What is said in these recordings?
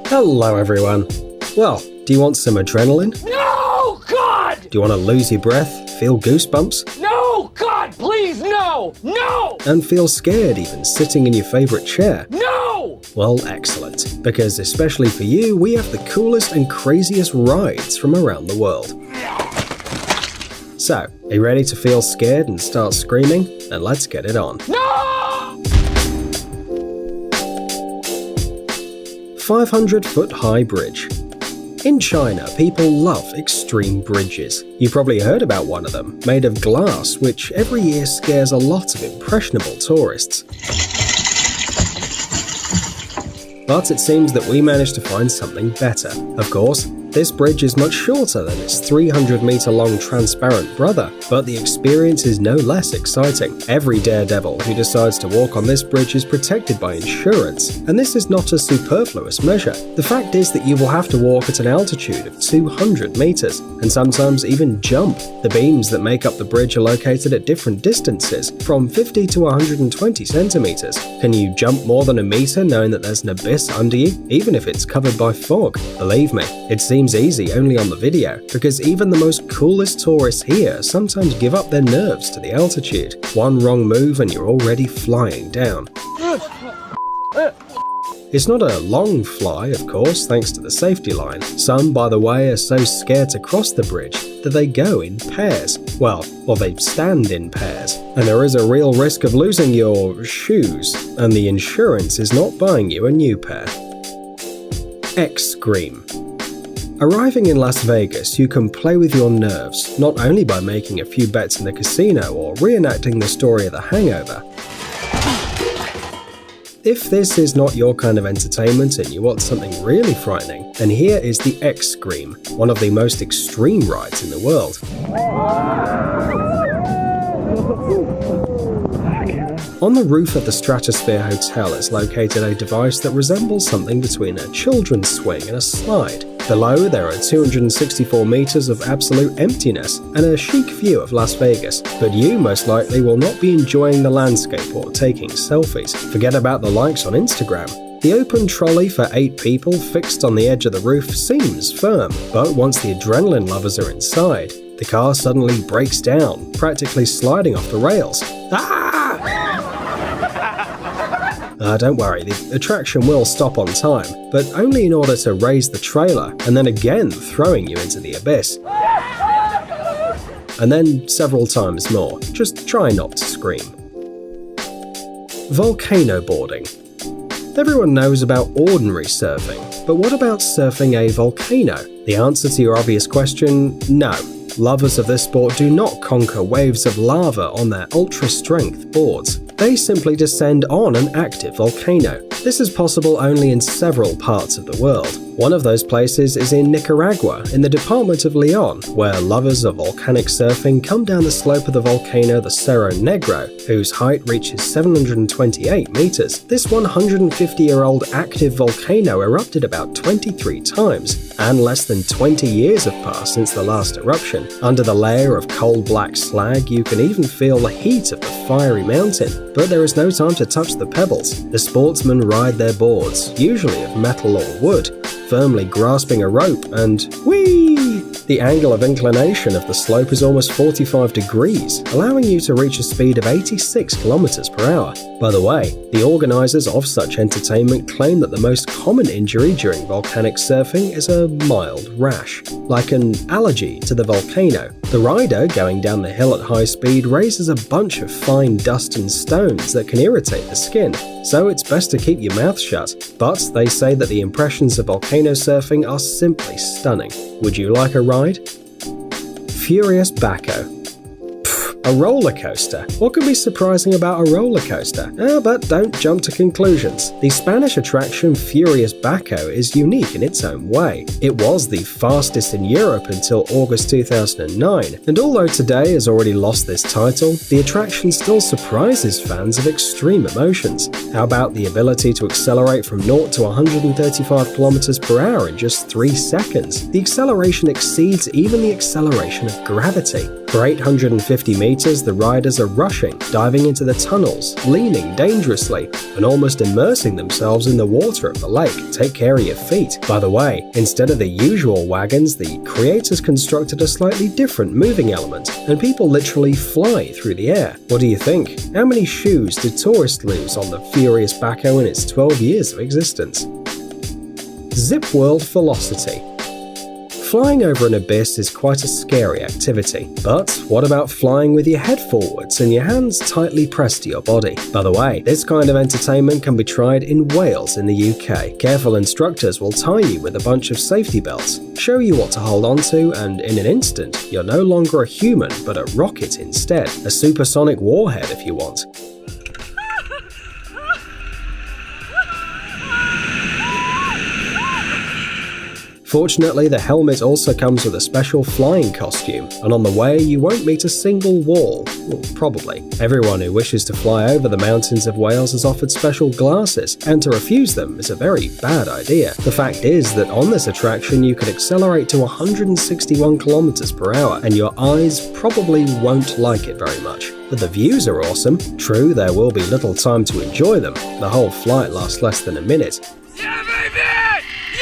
Hello everyone. Well, do you want some adrenaline? No, God! Do you want to lose your breath, feel goosebumps? No, God, please, no! No! And feel scared even sitting in your favorite chair? No! Well, excellent. Because especially for you, we have the coolest and craziest rides from around the world. So, are you ready to feel scared and start screaming? Then let's get it on. No! 500-foot high bridge. In China, people love extreme bridges. You probably heard about one of them, made of glass, which every year scares a lot of impressionable tourists. But it seems that we managed to find something better. Of course, this bridge is much shorter than its 300-meter-long transparent brother, but the experience is no less exciting. Every daredevil who decides to walk on this bridge is protected by insurance, and this is not a superfluous measure. The fact is that you will have to walk at an altitude of 200 meters, and sometimes even jump. The beams that make up the bridge are located at different distances, from 50 to 120 centimeters. Can you jump more than a meter knowing that there's an abyss under you, even if it's covered by fog? Believe me, it seems easy only on the video, because even the most coolest tourists here sometimes give up their nerves to the altitude. One wrong move and you're already flying down. It's not a long fly, of course, thanks to the safety line. Some, by the way, are so scared to cross the bridge that they go in pairs. Well, or they stand in pairs. And there is a real risk of losing your shoes, and the insurance is not buying you a new pair. X-Scream. Arriving in Las Vegas, you can play with your nerves, not only by making a few bets in the casino or reenacting the story of The Hangover. If this is not your kind of entertainment and you want something really frightening, then here is the X-Scream, one of the most extreme rides in the world. On the roof of the Stratosphere Hotel is located a device that resembles something between a children's swing and a slide. Below, there are 264 meters of absolute emptiness and a chic view of Las Vegas, but you most likely will not be enjoying the landscape or taking selfies. Forget about the likes on Instagram. The open trolley for 8 people fixed on the edge of the roof seems firm, but once the adrenaline lovers are inside, the car suddenly breaks down, practically sliding off the rails. Don't worry, the attraction will stop on time, but only in order to raise the trailer and then again throwing you into the abyss. And then several times more. Just try not to scream. Volcano boarding. Everyone knows about ordinary surfing, but what about surfing a volcano? The answer to your obvious question, no. Lovers of this sport do not conquer waves of lava on their ultra-strength boards. They simply descend on an active volcano. This is possible only in several parts of the world. One of those places is in Nicaragua, in the department of Leon, where lovers of volcanic surfing come down the slope of the volcano the Cerro Negro, whose height reaches 728 meters. This 150-year-old active volcano erupted about 23 times, and less than 20 years have passed since the last eruption. Under the layer of coal black slag, you can even feel the heat of the fiery mountain, but there is no time to touch the pebbles. The sportsmen ride their boards, usually of metal or wood, firmly grasping a rope, and whee! The angle of inclination of the slope is almost 45 degrees, allowing you to reach a speed of 86 kilometers per hour. By the way, the organizers of such entertainment claim that the most common injury during volcanic surfing is a mild rash, like an allergy to the volcano. The rider going down the hill at high speed raises a bunch of fine dust and stones that can irritate the skin, so it's best to keep your mouth shut. But they say that the impressions of volcano surfing are simply stunning. Would you like a ride? Furious Baco. A roller coaster. What could be surprising about a roller coaster? But don't jump to conclusions. The Spanish attraction Furious Baco is unique in its own way. It was the fastest in Europe until August 2009, and although today has already lost this title, the attraction still surprises fans of extreme emotions. How about the ability to accelerate from 0 to 135 km per hour in just 3 seconds? The acceleration exceeds even the acceleration of gravity. For 850 meters, the riders are rushing, diving into the tunnels, leaning dangerously, and almost immersing themselves in the water of the lake. Take care of your feet. By the way, instead of the usual wagons, the creators constructed a slightly different moving element, and people literally fly through the air. What do you think? How many shoes did tourists lose on the furious backhoe in its 12 years of existence? Zip World Velocity. Flying over an abyss is quite a scary activity, but what about flying with your head forwards and your hands tightly pressed to your body? By the way, this kind of entertainment can be tried in Wales in the UK. Careful instructors will tie you with a bunch of safety belts, show you what to hold onto, and in an instant, you're no longer a human but a rocket instead. A supersonic warhead if you want. Fortunately, the helmet also comes with a special flying costume, and on the way you won't meet a single wall. Well, probably. Everyone who wishes to fly over the mountains of Wales is offered special glasses, and to refuse them is a very bad idea. The fact is that on this attraction you can accelerate to 161 km per hour, and your eyes probably won't like it very much. But the views are awesome. True, there will be little time to enjoy them. The whole flight lasts less than a minute. Yeah, baby!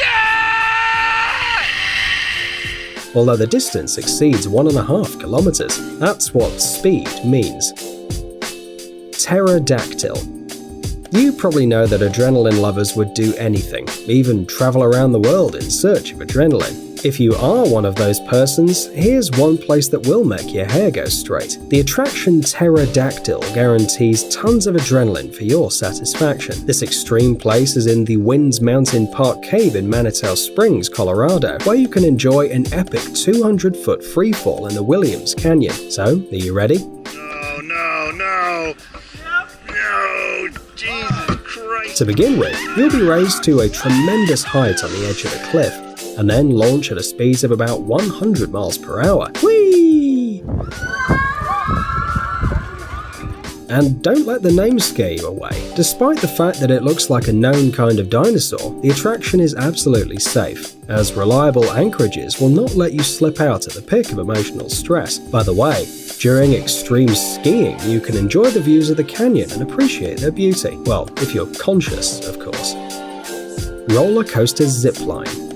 Yeah! Although the distance exceeds 1.5 kilometers. That's what speed means. Pterodactyl. You probably know that adrenaline lovers would do anything, even travel around the world in search of adrenaline. If you are one of those persons, here's one place that will make your hair go straight. The attraction Pterodactyl guarantees tons of adrenaline for your satisfaction. This extreme place is in the Winds Mountain Park Cave in Manitou Springs, Colorado, where you can enjoy an epic 200-foot freefall in the Williams Canyon. So, are you ready? No, Jesus Christ. To begin with, you'll be raised to a tremendous height on the edge of a cliff, and then launch at a speed of about 100 miles per hour. Whee! And don't let the name scare you away. Despite the fact that it looks like a known kind of dinosaur, the attraction is absolutely safe, as reliable anchorages will not let you slip out at the peak of emotional stress. By the way, during extreme skiing, you can enjoy the views of the canyon and appreciate their beauty. Well, if you're conscious, of course. Roller coaster zipline.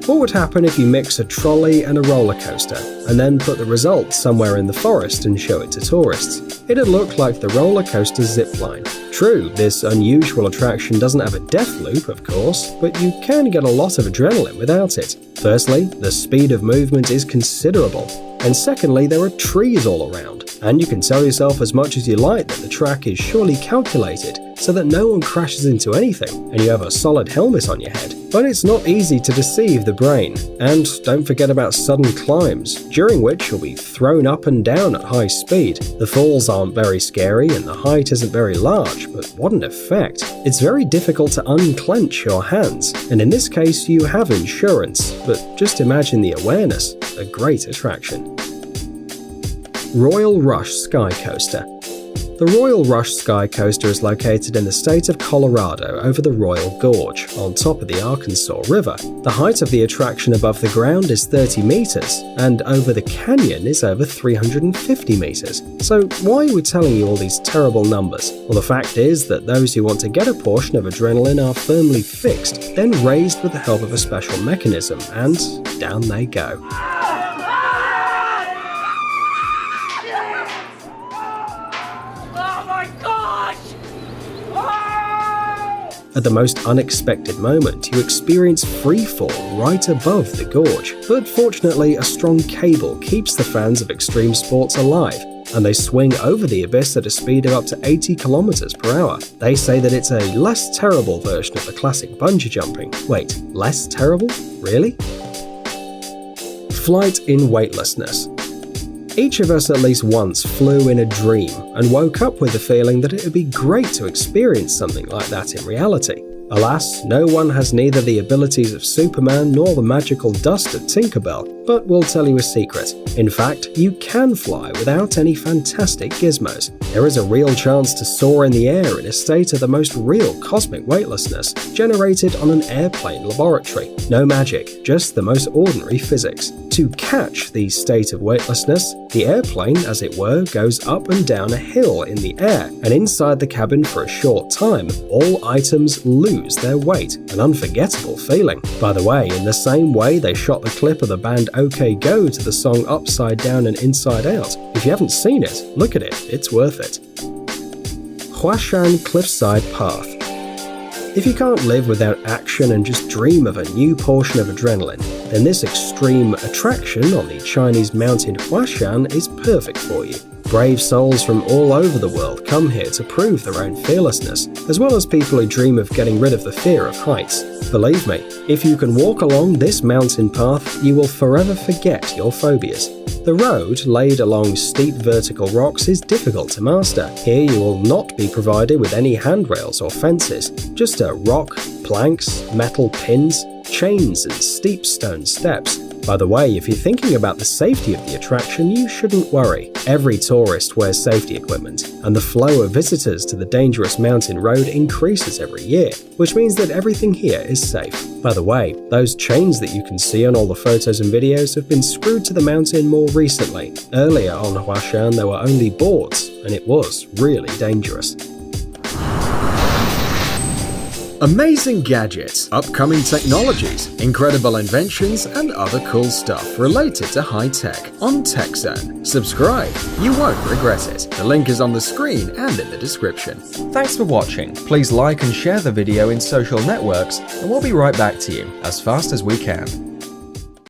What would happen if you mix a trolley and a roller coaster, and then put the results somewhere in the forest and show it to tourists? It'd look like the roller coaster zipline. True, this unusual attraction doesn't have a death loop, of course, but you can get a lot of adrenaline without it. Firstly, the speed of movement is considerable, and secondly, there are trees all around, and you can tell yourself as much as you like that the track is surely calculated so that no one crashes into anything, and you have a solid helmet on your head. But it's not easy to deceive the brain, and don't forget about sudden climbs, during which you'll be thrown up and down at high speed. The falls aren't very scary and the height isn't very large, but what an effect. It's very difficult to unclench your hands, and in this case you have insurance, but just imagine the awareness. A great attraction. Royal Rush Sky Coaster. The Royal Rush Sky Coaster is located in the state of Colorado over the Royal Gorge, on top of the Arkansas River. The height of the attraction above the ground is 30 meters, and over the canyon is over 350 meters. So why are we telling you all these terrible numbers? Well, the fact is that those who want to get a portion of adrenaline are firmly fixed, then raised with the help of a special mechanism, and down they go. At the most unexpected moment, you experience freefall right above the gorge. But fortunately, a strong cable keeps the fans of extreme sports alive, and they swing over the abyss at a speed of up to 80 km per hour. They say that it's a less terrible version of the classic bungee jumping. Wait, less terrible? Really? Flight in weightlessness. Each of us at least once flew in a dream and woke up with the feeling that it would be great to experience something like that in reality. Alas, no one has neither the abilities of Superman nor the magical dust of Tinkerbell, but we'll tell you a secret. In fact, you can fly without any fantastic gizmos. There is a real chance to soar in the air in a state of the most real cosmic weightlessness, generated on an airplane laboratory. No magic, just the most ordinary physics. To catch the state of weightlessness, the airplane, as it were, goes up and down a hill in the air, and inside the cabin for a short time, all items lose their weight, an unforgettable feeling. By the way, in the same way they shot the clip of the band OK Go to the song Upside Down and Inside Out. If you haven't seen it, look at it, it's worth it. Huashan Cliffside Path. If you can't live without action and just dream of a new portion of adrenaline, then this extreme attraction on the Chinese mountain Huashan is perfect for you. Brave souls from all over the world come here to prove their own fearlessness, as well as people who dream of getting rid of the fear of heights. Believe me, if you can walk along this mountain path, you will forever forget your phobias. The road, laid along steep vertical rocks, is difficult to master. Here you will not be provided with any handrails or fences, just a rock, planks, metal pins, chains and steep stone steps. By the way, if you're thinking about the safety of the attraction, you shouldn't worry. Every tourist wears safety equipment, and the flow of visitors to the dangerous mountain road increases every year, which means that everything here is safe. By the way, those chains that you can see on all the photos and videos have been screwed to the mountain more recently. Earlier on Huashan there were only boards, and it was really dangerous. Amazing gadgets, upcoming technologies, incredible inventions, and other cool stuff related to high tech on TechZone. Subscribe, you won't regret it. The link is on the screen and in the description. Thanks for watching. Please like and share the video in social networks, and we'll be right back to you as fast as we can.